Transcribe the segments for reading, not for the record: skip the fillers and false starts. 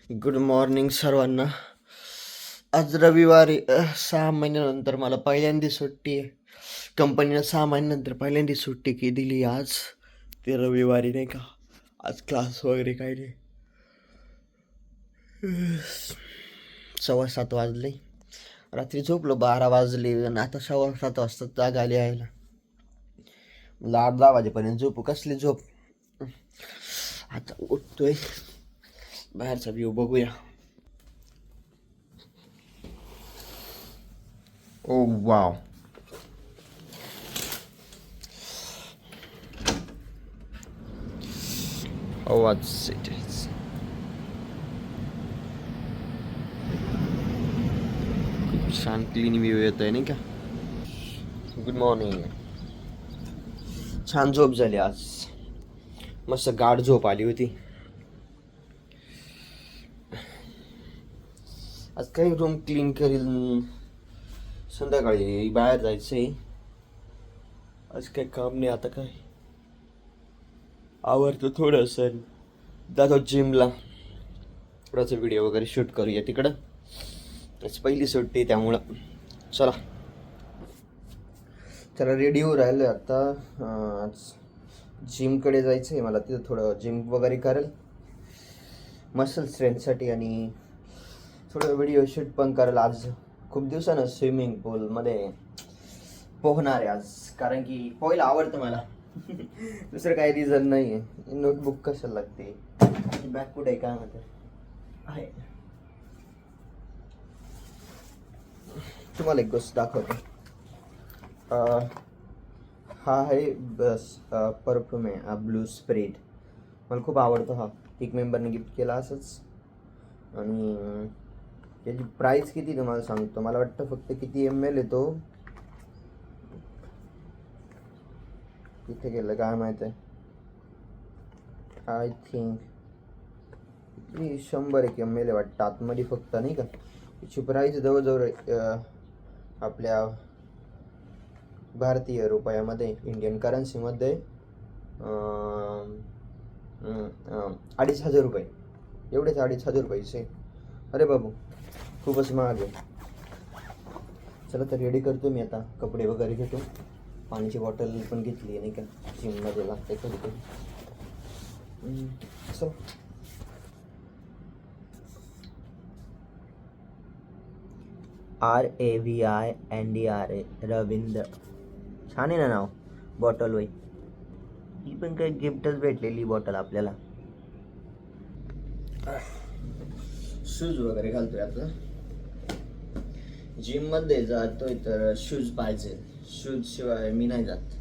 Good morning सर्वांना. आज रविवारी 6 महिन्यानंतर मला पहिल्यांदी सुट्टी आहे. कंपनीनं 6 महिन्यानंतर पहिल्यांदी सुट्टी की दिली आज. ते रविवारी नाही का. आज क्लास वगैरे काही नाही. 7:15 वाजले. रात्री झोपलो 12 वाजले आणि आता 7:15 वाजता जाग आली यायला. मला 8-10 वाजेपर्यंत झोपू. कसली झोप. आता उठतोय, बाहेरचा व्ह्यू बघूया. ओ वाव. आवाज खूप छान क्लीन व्ह्यू येत आहे नाही का. Good morning. छान झोप झाली आज. मस्त गाढ झोप आली होती. आज काही रूम क्लीन करील. संध्याकाळी बाहेर जायचंय. आज काही काम नाही. आता काय आवडतं थोडंसं, जातो जिमला. थोडासा व्हिडिओ वगैरे शूट करूया तिकडं. आज पहिली सुट्टी त्यामुळं चला चला रेडी होऊ राहिलं आता. आज जिमकडे जायचं आहे मला. तिथं थोडं जिम वगैरे करेल मसल स्ट्रेंथसाठी आणि थोडं व्हिडिओ शूट पण करेल. आज खूप दिवसानं स्विमिंग पूलमध्ये पोहणार आहे आज, कारण की पोहायला आवडतं मला. दुसरं काही रिझन नाही आहे. नोटबुक कशाला लागते. बॅग कुठे आहे काय म्हणते आहे. तुम्हाला एक गोष्ट दाखवतो. हा आहे बस परफ्यूम आहे ब्लू स्प्रेड. मला खूप आवडतो हा. एक मेंबरने गिफ्ट केला असंच. आणि याची प्राईस किती तुम्हाला सांगतो. मला वाटतं फक्त किती ml आहे तो. किती गेलं काय माहिती आहे. आय थिंक 100 ml आहे वाटतं आतमध्ये फक्त नाही का. याची प्राईस जवळजवळ आपल्या भारतीय रुपयामध्ये इंडियन करन्सीमध्ये 2,500 रुपये. एवढेच 2,500 रुपये. अरे बाबू खूपच महाग आहे. चला तर रेडी करतो मी आता. कपडे वगैरे घेतो. पाण्याची बॉटल पण घेतली नाही का. जिममध्ये लागते कधी कधी. चला RAVINDRA रवींद्र. छान आहे ना नाव. बॉटल वय ही पण काही गिफ्टच भेटलेली बॉटल आपल्याला. शूज वगैरे घालतोय आता. जिममध्ये जातोय तर शूज पाहिजे. शूज शिवाय मी नाही जात,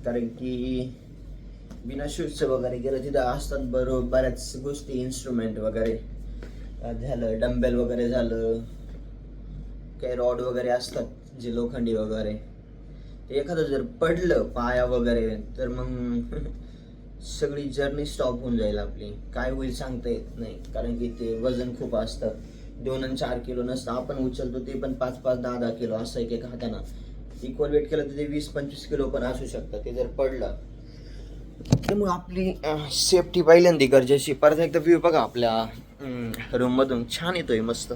कारण की बिना शूजचं वगैरे गेलं तिथं असतात बऱ्याच गोष्टी. इन्स्ट्रुमेंट वगैरे झालं, डंबेल वगैरे झालं, काही रॉड वगैरे असतात जे लोखंडी वगैरे. ते एखादं जर पडलं पाया वगैरे तर मग सगळी जर्नी स्टॉप होऊन जाईल आपली. काय होईल सांगता येत नाही, कारण की ते वजन खूप असतं. 2 आणि 4 किलो नसतं. आपण उचलतो ते पण 5-5, 10-10 किलो असं एक हाताना. इक्वल वेट केलं तर ते 20-25 किलो पण असू शकतं. ते जर पडलं तर मग आपली सेफ्टी पहिल्यांदा गरजेची. परत एकदा व्ह्यू बघा आपल्या रूम मधून. छान येतोय मस्त.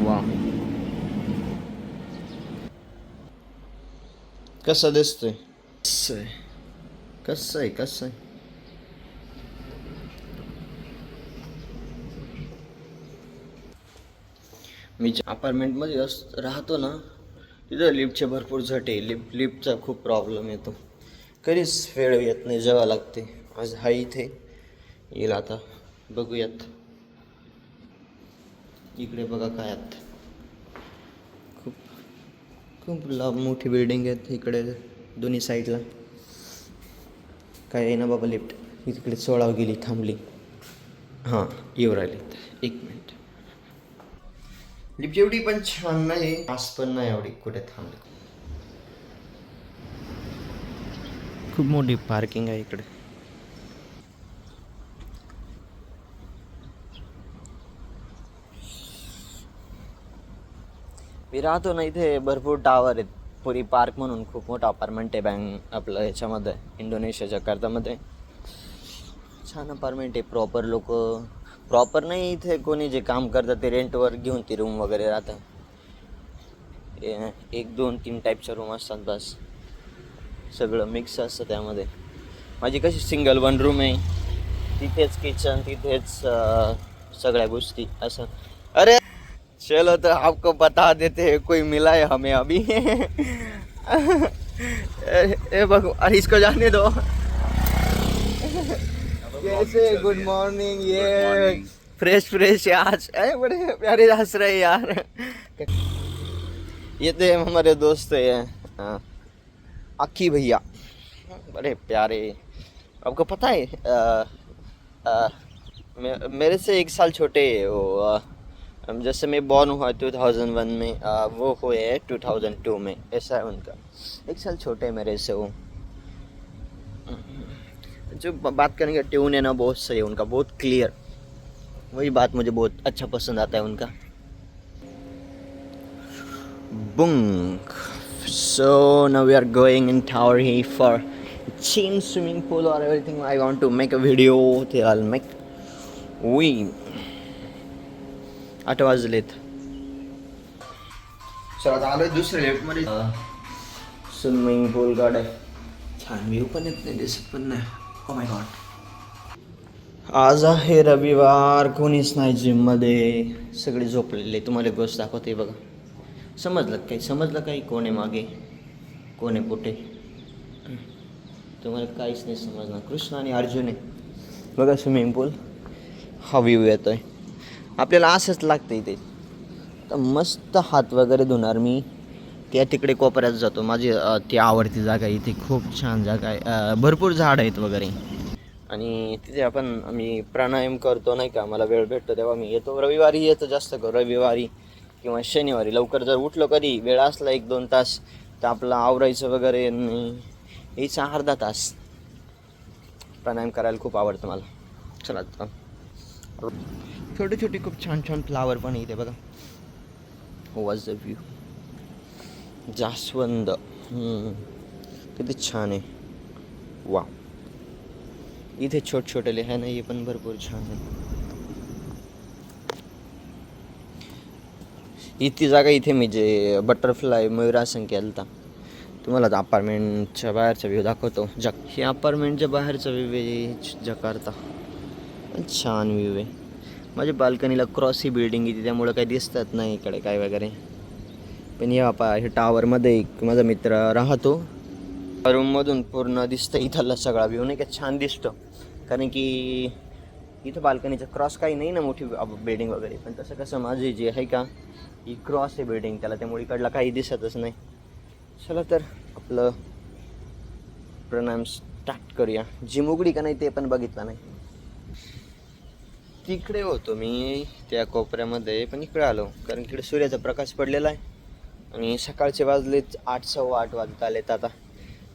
वा कसं दिसतोय. कसं आहे. मी ज्या अपार्टमेंटमध्ये राहतो ना, तिथं लिफ्टचे भरपूर झटे. लिफ्टचा खूप प्रॉब्लेम येतो. कधीच वेळ येत नाही जेव्हा लागते. आज हा इथे येईल. आता बघूयात. इकडे बघा काय आत. खूप खूप मोठी बिल्डिंग आहेत इकडे दोन्ही साईडला. काय आहे ना बाबा लिफ्ट. इकडे 16 गेली थांबली. हां येऊ राहिली. 1 मिनिट. लिफ्ट एवढी पण छान नाही. पास पण नाही एवढी कुठे थांबली. खूप मोठी पार्किंग आहे इकडे. मी राहतो ना इथे भरपूर टावर आहेत. पुरी पार्क म्हणून खूप मोठा अपार्टमेंट आहे आपलं ह्याच्यामध्ये, इंडोनेशिया जकार्तामध्ये. छान अपार्टमेंट आहे. प्रॉपर लोक प्रॉपर नाही, इथे कोणी जे काम करतात ते रेंटवर घेऊन ती रूम वगैरे राहतात. 1 2 3 टाईपच्या रूम असतात बस. सगळं मिक्स असतं त्यामध्ये. माझी कशी सिंगल 1 रूम आहे, तिथेच किचन, तिथेच सगळ्या गोष्टी असं. अरे चलो तो आपको बता देते कोई मिला है हमें अभी. ए बघू, अरे इसको जाने दो. कैसे गुड मॉर्निंग. ये फ्रेश आज बड़े प्यारे हंस रहे यार. ये तो हमारे दोस्त है अक्की भैया, बड़े प्यारे. आपको पता है मेरे से 1 साल छोटे है वो. जैसे मैं बॉर्न हुआ 2001 में, वो हुए 2002 में. ऐसा है उनका, 1 साल छोटे है मेरे से वो. जो बात करने का ट्यून है ना, बहुत सही है उनका, बहुत क्लियर. वही बात मुझे बहुत अच्छा पसंद आता है उनका. Bunk. So now we are going in Tower here for chin swimming pool or everything. I want to make a video. I'll make. We 8 वाजलेत. चला आता आलोय दुसऱ्या लेफ्टमध्ये. स्विमिंग पूल गार्ड आहे. छान व्ह्यू पण येत नाही, दिसत पण नाही. Oh my God. आज आहे रविवार, कोणीच नाही जिममध्ये, सगळे झोपलेले. तुम्हाला एक गोष्ट दाखवते बघा. समजलं काही कोण आहे मागे, कोण आहे पुढे? तुम्हाला काहीच नाही समजणार. कृष्ण आणि अर्जुन आहे बघा. स्विमिंग पूल हा व्ह्यू येतोय. आपल्याला असंच लागतं इथे. तर मस्त हात वगैरे धुणार मी. त्या तिकडे कोपऱ्यात जातो. माझी ती आवडती जागा आहे. इथे खूप छान जागा आहे. भरपूर झाड आहेत वगैरे. आणि तिथे आम्ही प्राणायाम करतो नाही का. मला वेळ भेटतो तेव्हा मी येतो. रविवारी येतो जास्त करून, रविवारी किंवा शनिवारी. लवकर जर उठलो कधी, वेळ असला 1-2 तास, तर आपलं आवरायचं वगैरे यायचं अर्धा तास. प्राणायाम करायला खूप आवडतं मला. चला आता छोटे छोटे खूप छान छान फ्लावर पण इथे बघा. Was the view. जास्वंद किती छान आहे. वा. इथे छोटे आहे ना, हे पण भरपूर छान आहे. इथे जागा, इथे मी जे बटरफ्लाय मयूरासन केलता. तुम्हाला अपार्टमेंटच्या बाहेरचा व्ह्यू दाखवतो. हे अपार्टमेंटच्या बाहेरचा व्ह्यू आहे जकार्ता. छान व्ह्यू आहे. माझ्या बाल्कनीला क्रॉस ही बिल्डिंग आहे, त्यामुळं काही दिसतात नाही इकडे काय वगैरे. पण हे टावरमध्ये एक माझा मित्र राहतो. रूममधून पूर्ण दिसतं इथला सगळा व्ह्यू नाही का, छान दिसतो. कारण की इथं बाल्कनीचा क्रॉस काही नाही ना, मोठी बिल्डिंग वगैरे. पण तसं कसं माझी जी आहे का, ही क्रॉस आहे बिल्डिंग त्याला, त्यामुळे इकडला काही दिसतच नाही. चला तर आपलं प्राणायाम स्टार्ट करूया. जिम उघडी का नाही ते पण बघितलं नाही. तिकडे होतो मी त्या कोपऱ्यामध्ये, पण इकडे आलो कारण इकडे सूर्याचा प्रकाश पडलेला आहे. आणि सकाळचे वाजलेत 8 सव्वा 8 वाजत आलेत आता.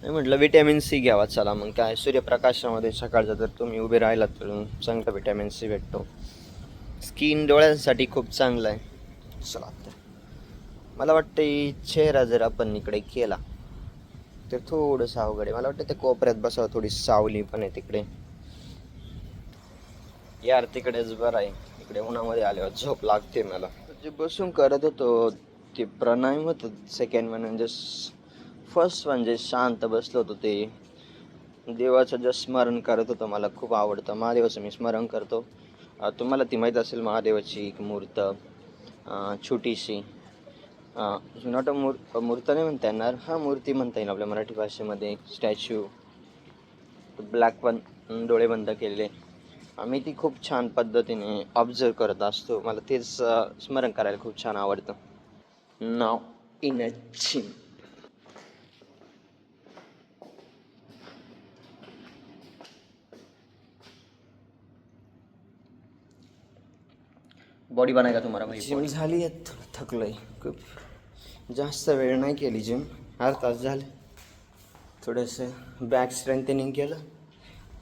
म्हटलं विटॅमिन सी घ्यावा. चला मग काय, सूर्यप्रकाशामध्ये सकाळचा जर तुम्ही उभे राहिलात तर चांगलं विटॅमिन सी भेटतो. स्किन डोळ्यांसाठी खूप चांगलं आहे. चला तर मला वाटतं चेहरा जर आपण इकडे केला तर थोडंसं अवघड आहे. मला वाटतं ते कोपऱ्यात बसावं, थोडी सावली पण आहे तिकडे. यार तिकडेच बरं आहे, इकडे उन्हामध्ये आल्यावर झोप लागते मला. जे बसून करत होतो ते प्राणायाम होतं. सेकंड म्हणजे फर्स्ट म्हणजे शांत बसलो होतो, ते देवाचं जे स्मरण करत होतं. मला खूप आवडतं महादेवाचं, मी स्मरण करतो. तुम्हाला ती माहीत असेल, महादेवाची एक मूर्त छोटीशी, नॉट मूर्त नाही म्हणता येणार, हा मूर्ती म्हणता येईल आपल्या मराठी भाषेमध्ये. स्टॅच्यू, ब्लॅक पण, डोळे बंद केलेले. आम्ही ती खूप छान पद्धतीने ऑब्झर्व करत असतो. मला तेच स्मरण करायला खूप छान आवडतं. नाव इन अ जिम. बॉडी बनाएगा तुम्हारा भाई. जिम झाली आहे, थकलोय खूप. जास्त वेळ नाही केली जिम, अर्धा तास झाले. थोडंसं बॅक स्ट्रेंथनिंग केलं,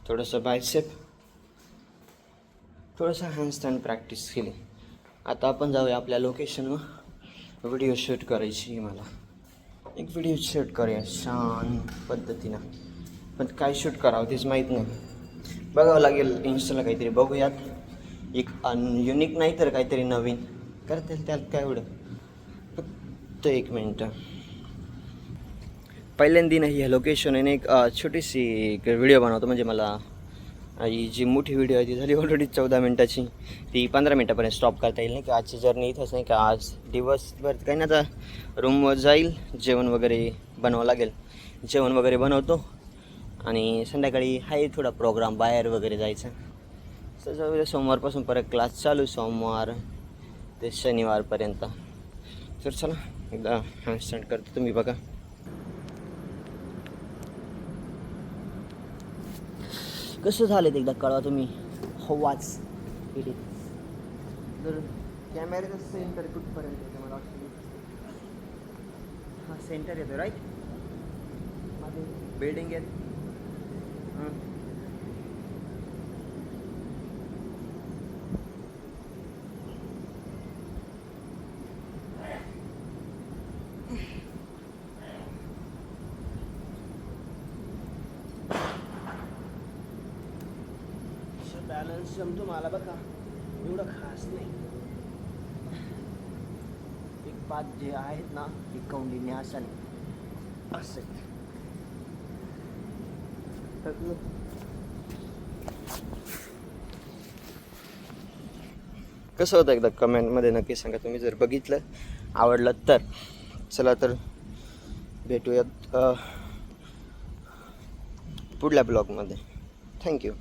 थोडंसं बायसेप, थोडंसं हँडस्टँड प्रॅक्टिस केली. आता आपण जाऊया आपल्या लोकेशनवर. व्हिडिओ शूट करायची मला. एक व्हिडिओ शूट करूया शांत पद्धतीनं. पण काय शूट करावं तेच माहीत नाही. बघावं लागेल इन्स्टाला काहीतरी बघूयात, एक युनिक नाही तर काहीतरी नवीन करतील, त्यात काय एवढं. फक्त 1 मिनटं. पहिल्यांदा नाही ह्या लोकेशन एक छोटीशी एक व्हिडिओ बनवतो. म्हणजे मला ही जी मोठी व्हिडिओ आहे ती झाली ऑलरेडी 14 मिनटाची, ती 15 मिनटापर्यंत स्टॉप करता येईल. नाही का आजची जर्नी इथंच, नाही का आज दिवसभर काही नाही, आता रूमवर जाईल, जेवण वगैरे बनवावं लागेल, जेवण वगैरे बनवतो आणि संध्याकाळी आहे थोडा प्रोग्राम बाहेर वगैरे जायचा. सजावले सोमवारपासून परत क्लास चालू, सोमवार ते शनिवारपर्यंत. तर चला एकदा हँडस्टँड करतो, तुम्ही बघा. कसं झालं ते एकदा कळवा तुम्ही. हवाच जर कॅमेऱ्याचं सेंटर कुठपर्यंत येतं मला वाटतं. हां सेंटर येतो राईट, माझे बिल्डिंग आहेत. बॅलन्स जमतो मला बघा, एवढं खास नाही. एक पाच जे आहेत ना ती कौंडीने असाल असं कसं होतं एकदा कमेंटमध्ये नक्की सांगा तुम्ही, जर बघितलं आवडलं तर. चला तर भेटूयात पुढल्या ब्लॉगमध्ये. थँक्यू.